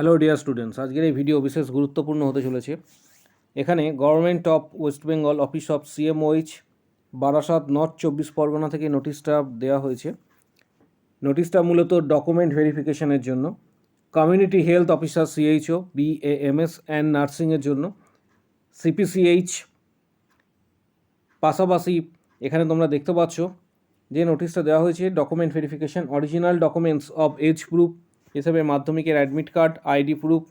Hello dear students, আজকের এই video বিশেষ গুরুত্বপূর্ণ হতে চলেছে। এখানে government of West Bengal office of CMOH Barasat north 24 Pargana থেকে নোটিশটা দেওয়া হয়েছে। নোটিশটা মূলত ডকুমেন্ট ভেরিফিকেশনের জন্য, community health officer CHO, BAMS and নার্সিংয়ের জন্য, সিপিসিএইচ। পাশাপাশি এখানে তোমরা দেখতে পাচ্ছ যে নোটিশটা দেওয়া হয়েছে document verification, original documents of age proof হিসেবে মাধ্যমিকের admit card, ID proof,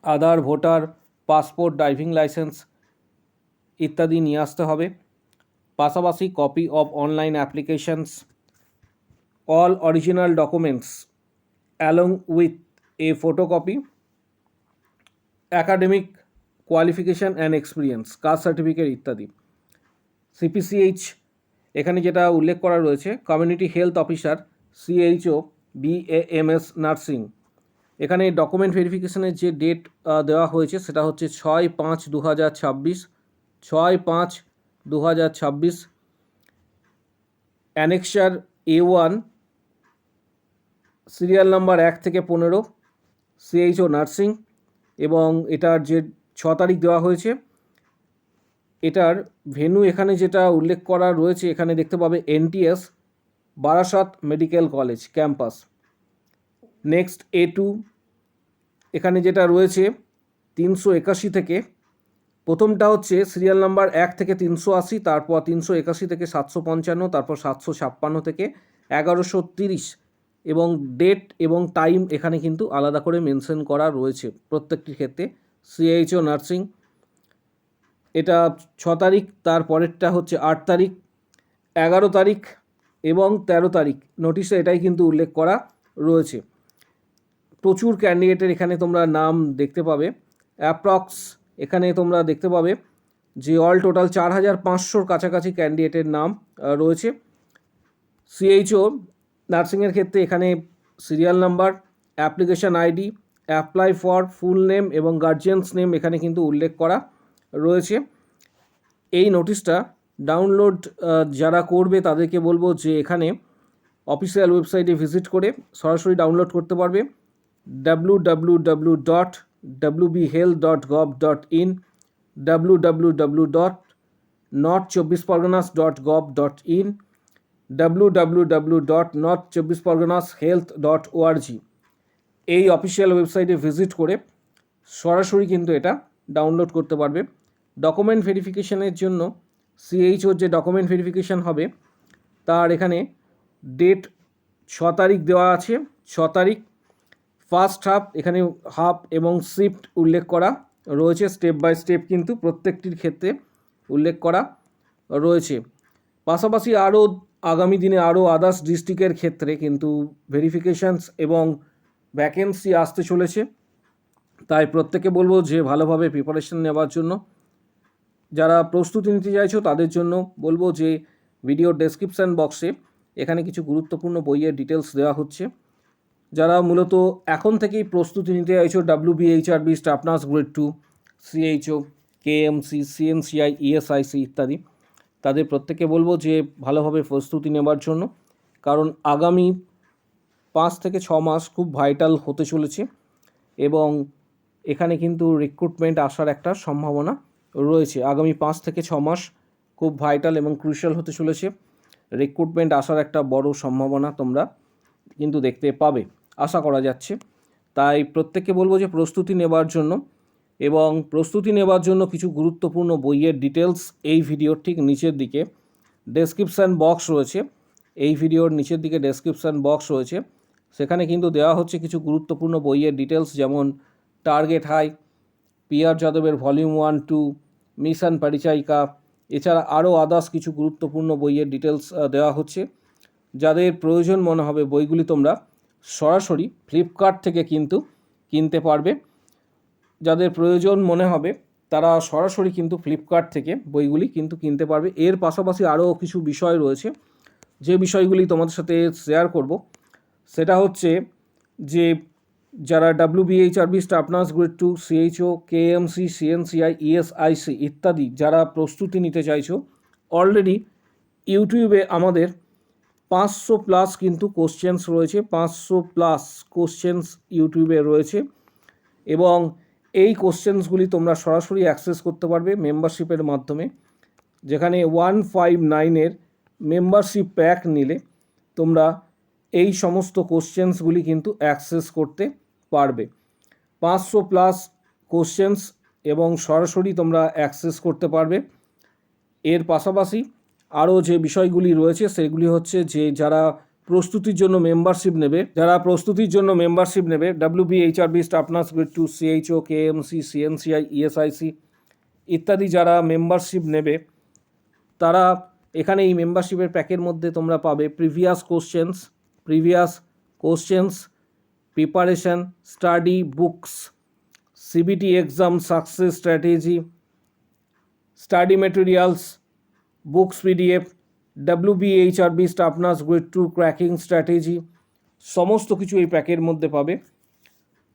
Aadhaar, voter, passport, driving licence ইত্যাদি নিয়ে আসতে হবে। পাশাপাশি copy of online applications, all original documents along with a photocopy, academic qualification and experience, caste certificate ইত্যাদি। CPCH এখানে যেটা উল্লেখ করা রয়েছে, community health officer CHO, BAMS nursing. এখানে ডকুমেন্ট ভেরিফিকেশনের যে ডেট দেওয়া হয়েছে সেটা হচ্ছে 6/5/2026, 6/5/2026। অ্যানেক্সার A1 সিরিয়াল নাম্বার 1 থেকে 15 সিএইচও নার্সিং, এবং এটার যে 6 তারিখ দেওয়া হয়েছে, এটার ভেন্যু এখানে যেটা উল্লেখ করা রয়েছে এখানে দেখতে পাবে NTS Barasat medical college campus. Next A2 এখানে যেটা রয়েছে 381 থেকে, প্রথমটা হচ্ছে সিরিয়াল নাম্বার 1 থেকে 380, তারপর 381 থেকে 755, তারপর 756 থেকে 1130, এবং ডেট এবং টাইম এখানে কিন্তু আলাদা করে মেনশন করা রয়েছে প্রত্যেকটির ক্ষেত্রে। সিএইচও নার্সিং এটা 6 তারিখ, তার পরেরটা হচ্ছে 8 তারিখ, 11 তারিখ এবং 13 তারিখ। নোটিশে এটাই কিন্তু উল্লেখ করা রয়েছে। প্রচুর ক্যান্ডিডেটের এখানে তোমরা নাম দেখতে পাবে, অ্যাপ্রক্স এখানে তোমরা দেখতে পাবে যে অল টোটাল 4500-র কাছাকাছি ক্যান্ডিডেটের নাম রয়েছে। সিএইচও নার্সিংয়ের ক্ষেত্রে এখানে serial number, application ID, apply for, full name এবং গার্জিয়ানস নেম এখানে কিন্তু উল্লেখ করা রয়েছে। এই নোটিশটা ডাউনলোড যারা করবে তাদেরকে বলবো যে এখানে অফিসিয়াল ওয়েবসাইটে ভিজিট করে সরাসরি ডাউনলোড করতে পারবে, www.wbhealth.gov.in, www.north24parganas.gov.in, www.north24parganashealth.org। এই অফিসিয়াল ওয়েবসাইটে ভিজিট করে সরাসরি কিন্তু এটা ডাউনলোড করতে পারবে। ডকুমেন্ট ভেরিফিকেশনের জন্য সিএইচওর যে ডকুমেন্ট ভেরিফিকেশন হবে তার এখানে ডেট 6 তারিখ দেওয়া আছে। 6 তারিখ ফার্স্ট হাফ, এখানে হাফ এবং শিফট উল্লেখ করা রয়েছে, স্টেপ বাই স্টেপ কিন্তু প্রত্যেকটির ক্ষেত্রে উল্লেখ করা রয়েছে। পাশাপাশি আরও আগামী দিনে আরও আদার্স ডিস্ট্রিক্টের ক্ষেত্রে কিন্তু ভেরিফিকেশানস এবং ভ্যাকেন্সি আসতে চলেছে, তাই প্রত্যেকে বলবো যে ভালোভাবে প্রিপারেশন নেওয়ার জন্য। যারা প্রস্তুতি নিতে চাইছো তাদের জন্য বলবো যে ভিডিওর ডেসক্রিপশান বক্সে এখানে কিছু গুরুত্বপূর্ণ বইয়ের ডিটেলস দেওয়া হচ্ছে। যারা মূলত এখন থেকেই প্রস্তুতি নিতে চাইছো WBHRB, staff nurse grade 2, CHO, KMC, CNCI, ESIC ইত্যাদি, তাদের প্রত্যেকে বলবো যে ভালোভাবে প্রস্তুতি নেওয়ার জন্য, কারণ আগামী 5 থেকে 6 মাস খুব ভাইটাল হতে চলেছে এবং এখানে কিন্তু রিক্রুটমেন্ট আসার একটা সম্ভাবনা রয়েছে। আগামী 5 থেকে 6 মাস খুব ভাইটাল এবং ক্রুশিয়াল হতে চলেছে, রিক্রুটমেন্ট আসার একটা বড় সম্ভাবনা তোমরা কিন্তু দেখতে পাবে, আশা করা যাচ্ছে। তাই প্রত্যেককে বলবো যে প্রস্তুতি নেবার জন্য, এবং প্রস্তুতি নেবার জন্য কিছু গুরুত্বপূর্ণ বইয়ের ডিটেলস এই ভিডিওর ঠিক নিচের দিকে ডেসক্রিপশান বক্স রয়েছে। এই ভিডিওর নিচের দিকে ডেসক্রিপশান বক্স রয়েছে, সেখানে কিন্তু দেওয়া হচ্ছে কিছু গুরুত্বপূর্ণ বইয়ের ডিটেলস, যেমন টার্গেট হাই, PR যাদবের ভলিউম 1-2, মিশন পরিচায়িকা, এছাড়া আরও আদার্স কিছু গুরুত্বপূর্ণ বইয়ের ডিটেলস দেওয়া হচ্ছে। যাদের প্রয়োজন মনে হবে বইগুলি তোমরা সরাসরি ফ্লিপকার্ট থেকে কিন্তু কিনতে পারবে। যাদের প্রয়োজন মনে হবে তারা সরাসরি কিন্তু ফ্লিপকার্ট থেকে বইগুলি কিন্তু কিনতে পারবে। এর পাশাপাশি আরও কিছু বিষয় রয়েছে যে বিষয়গুলি তোমাদের সাথে শেয়ার করব। সেটা হচ্ছে যে যারা WBHRB, staff nurse grade 2, CHO, KMC, CNCI, ESIC ইত্যাদি যারা প্রস্তুতি নিতে চাইছো, অলরেডি ইউটিউবে আমাদের 500+ কিন্তু কোশ্চেন্স রয়েছে, 500+ কোশ্চেন্স ইউটিউবে রয়েছে। এবং এই কোশ্চেন্সগুলি তোমরা সরাসরি অ্যাক্সেস করতে পারবে মেম্বারশিপের মাধ্যমে, যেখানে 159-এর মেম্বারশিপ প্যাক নিলে তোমরা এই সমস্ত কোশ্চেন্সগুলি কিন্তু অ্যাক্সেস করতে পারবে। 500+ কোশ্চেন্স এবং সরাসরি তোমরা অ্যাক্সেস করতে পারবে। এর পাশাপাশি আরও যে বিষয়গুলি রয়েছে সেগুলি হচ্ছে যে যারা প্রস্তুতির জন্য মেম্বারশিপ নেবে WBHRB staff nurse grade 2 CHO KMC CNCI ESIC ইত্যাদি যারা মেম্বারশিপ নেবে তারা এখানে এই মেম্বারশিপের প্যাকের মধ্যে তোমরা পাবে previous questions preparation study books, CBT exam success strategy, study materials, books PDF, WBHRB staff nurse grade 2 cracking strategy, সমস্ত কিছু এই প্যাকের মধ্যে পাবে।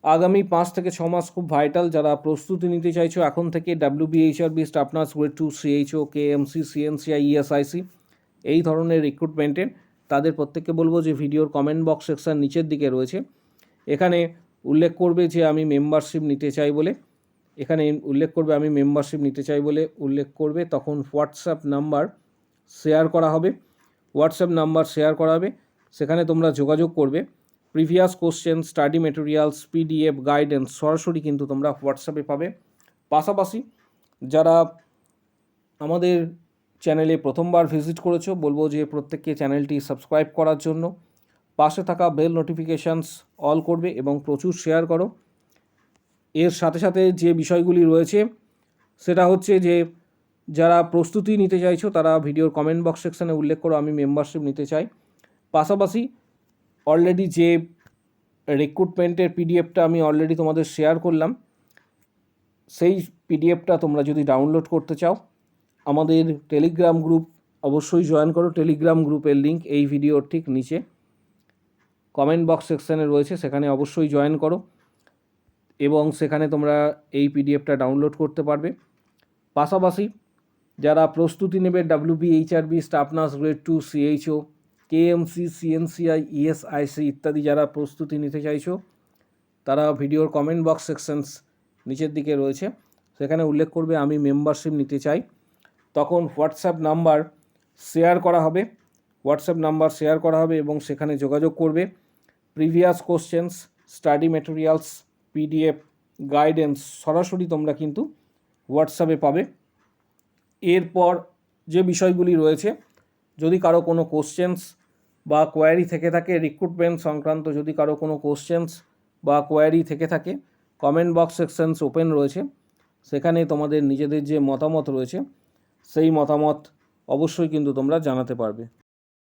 আগামী 5 থেকে 6 মাস খুব ভাইটাল, যারা প্রস্তুতি নিতে চাইছো এখন থেকে WBHRB staff nurse grade 2 CHO KMC CNCI ESIC এই ধরনের রিক্রুটমেন্টের, তাদের প্রত্যেককে বলবো যে ভিডিওর কমেন্ট বক্স সেকশন নিচের দিকে রয়েছে, এখানে উল্লেখ করবে যে আমি মেম্বারশিপ নিতে চাই বলে, উল্লেখ করবে তখন হোয়াটসঅ্যাপ নাম্বার শেয়ার করা হবে, সেখানে তোমরা যোগাযোগ করবে। Previous question, study materials, PDF guidance সরাসরি কিন্তু তোমরা হোয়াটসঅ্যাপে পাবে। পাশাপাশি যারা আমাদের চ্যানেলে প্রথমবার ভিজিট করেছো বলবো যে প্রত্যেককে চ্যানেলটি সাবস্ক্রাইব করার জন্য, পাশে থাকা বেল নোটিফিকেশানস অল করবে এবং প্রচুর শেয়ার করো। এর সাথে সাথে যে বিষয়গুলি রয়েছে সেটা হচ্ছে যে যারা প্রস্তুতি নিতে চাইছো তারা ভিডিওর কমেন্ট বক্স সেকশানে উল্লেখ করো আমি মেম্বারশিপ নিতে চাই। পাশাপাশি অলরেডি যে রিক্রুটমেন্টের PDFটা আমি অলরেডি তোমাদের শেয়ার করলাম, সেই PDFটা তোমরা যদি ডাউনলোড করতে চাও আমাদের টেলিগ্রাম গ্রুপ অবশ্যই জয়েন করো। টেলিগ্রাম গ্রুপের লিঙ্ক এই ভিডিওর ঠিক নিচে কমেন্ট বক্স সেকশানে রয়েছে, সেখানে অবশ্যই জয়েন করো এবং সেখানে তোমরা এই PDFটা ডাউনলোড করতে পারবে। পাশাপাশি যারা প্রস্তুতি নেবে WBHRB staff nurse grade 2 CHO KMC CNCI ESIC ইত্যাদি যারা প্রস্তুতি নিতে চাইছো তারা ভিডিওর কমেন্ট বক্স সেকশনস নিচের দিকে রয়েছে, সেখানে উল্লেখ করবে আমি মেম্বারশিপ নিতে চাই। তখন হোয়াটসঅ্যাপ নাম্বার শেয়ার করা হবে এবং সেখানে যোগাযোগ করবে। Previous questions, study materials, PDF guidance সরাসরি তোমরা কিন্তু হোয়াটসঅ্যাপে পাবে। এরপর যে বিষয়গুলি রয়েছে, যদি কারো কোনো কোশ্চেন্স বা কোয়ারি থেকে থাকে রিক্রুটমেন্ট সংক্রান্ত, যদি কারো কোনো কোশ্চেন্স বা কোয়ারি থেকে থাকে কমেন্ট বক্স সেকশনস ওপেন রয়েছে, সেখানে তোমাদের নিজেদের যে মতামত রয়েছে সেই মতামত অবশ্যই কিন্তু তোমরা জানাতে পারবে।